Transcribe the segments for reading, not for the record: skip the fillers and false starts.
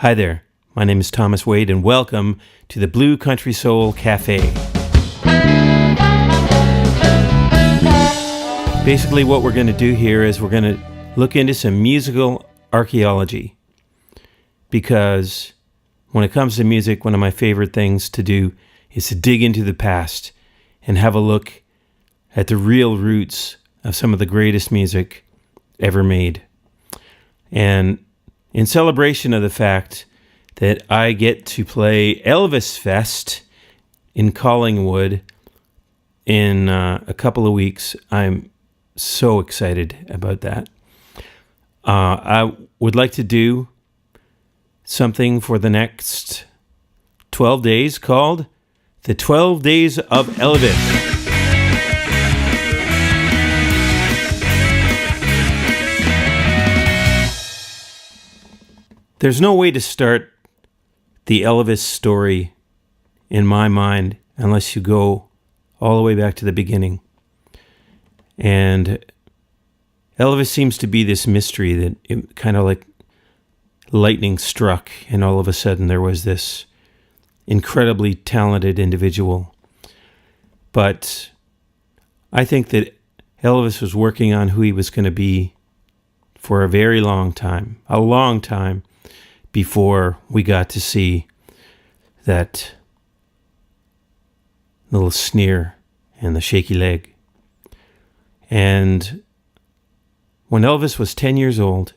Hi there, my name is Thomas Wade and welcome to the Blue Country Soul Cafe. Basically what we're going to do here is we're going to look into some musical archaeology, because when it comes to music, one of my favorite things to do is to dig into the past and have a look at the real roots of some of the greatest music ever made. And in celebration of the fact that I get to play Elvis Fest in Collingwood in a couple of weeks, I'm so excited about that. I would like to do something for the next 12 days called the 12 Days of Elvis. There's no way to start the Elvis story in my mind unless you go all the way back to the beginning. And Elvis seems to be this mystery that it kind of like lightning struck, and all of a sudden there was this incredibly talented individual. But I think that Elvis was working on who he was going to be for a very long time, before we got to see that little sneer and the shaky leg. And when Elvis was 10 years old,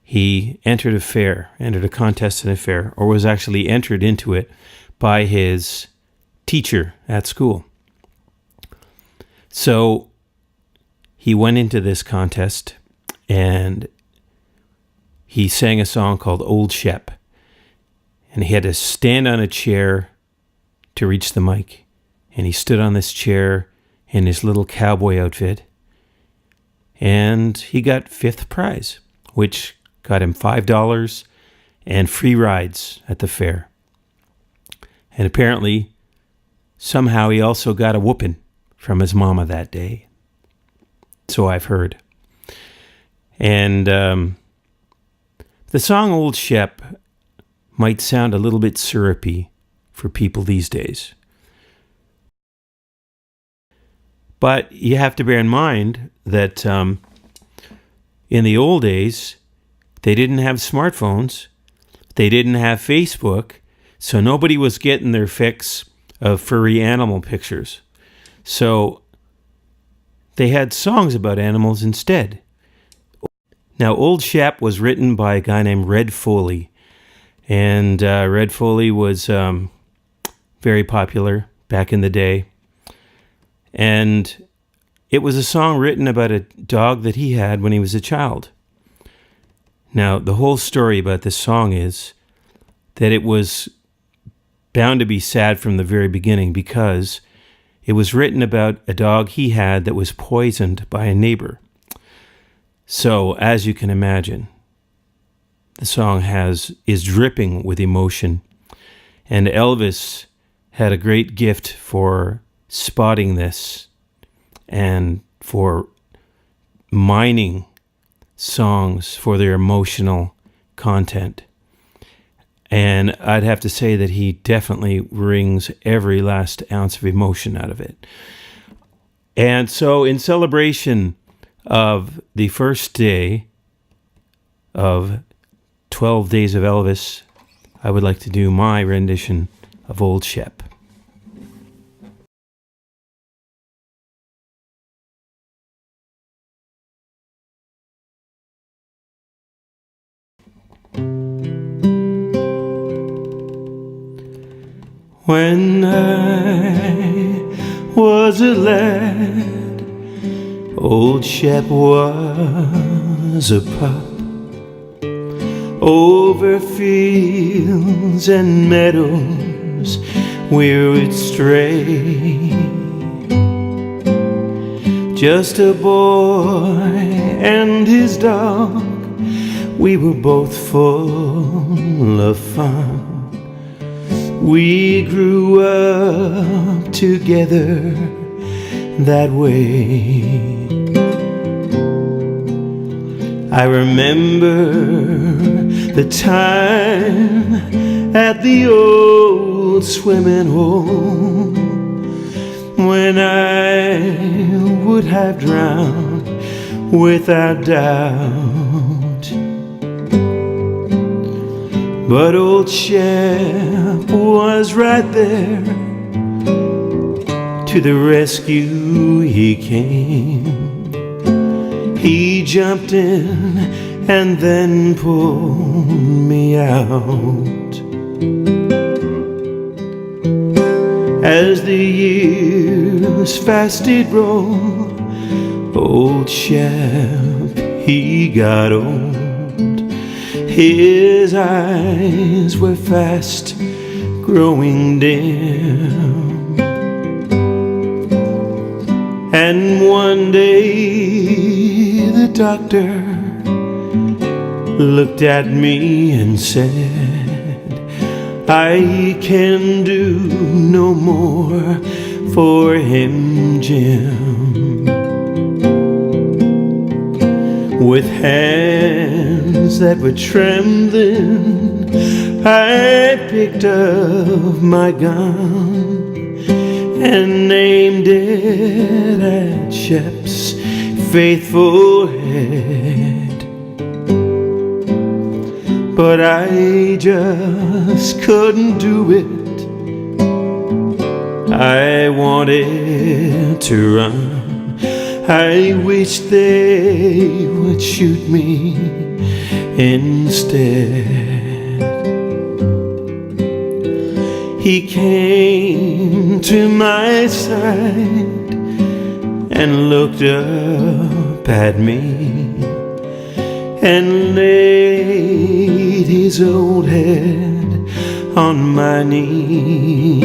he entered a contest in a fair, or was actually entered into it by his teacher at school. So he went into this contest and he sang a song called Old Shep, and he had to stand on a chair to reach the mic. And he stood on this chair in his little cowboy outfit, and he got fifth prize, which got him $5 and free rides at the fair. And apparently, somehow he also got a whooping from his mama that day. So I've heard. And the song Old Shep might sound a little bit syrupy for people these days. But you have to bear in mind that in the old days, they didn't have smartphones, they didn't have Facebook, so nobody was getting their fix of furry animal pictures. So they had songs about animals instead. Now, Old Shep was written by a guy named Red Foley, and Red Foley was very popular back in the day. And it was a song written about a dog that he had when he was a child. Now, the whole story about this song is that it was bound to be sad from the very beginning, because it was written about a dog he had that was poisoned by a neighbor. So, as you can imagine, the song is dripping with emotion, and Elvis had a great gift for spotting this and for mining songs for their emotional content. And I'd have to say that he definitely wrings every last ounce of emotion out of it. And so, in celebration of the first day of 12 Days of Elvis, I would like to do my rendition of Old Shep. When I was a lad, Old Shep was a pup. Over fields and meadows we would stray, just a boy and his dog, we were both full of fun. We grew up together that way. I remember the time at the old swimming hole, when I would have drowned without doubt. But old Shep was right there. To the rescue he came. He jumped in and then pulled me out. As the years fast did roll, old Shep, he got old. His eyes were fast growing dim. And one day the doctor looked at me and said, I can do no more for him, Jim. With hands that were trembling, I picked up my gun and aimed it at Shep's faithful head. But I just couldn't do it. I wanted to run. I wished they would shoot me instead. He came to my side and looked up at me and laid his old head on my knee.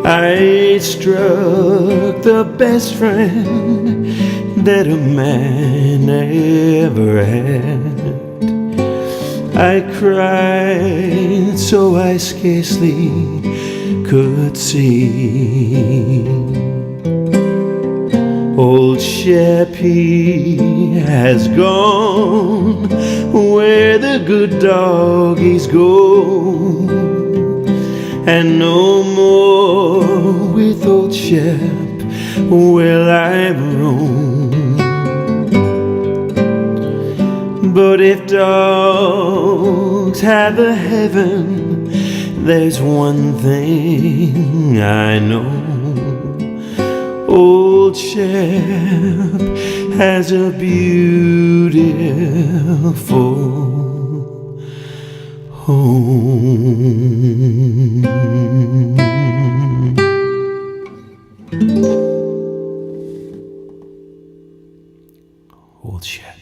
I struck the best friend that a man ever had. I cried so I scarcely could see. Old Shep, he has gone where the good doggies go, and no more with old Shep will I roam. But if dogs have a heaven, there's one thing I know. Old Shep has a beautiful home. Old Shep.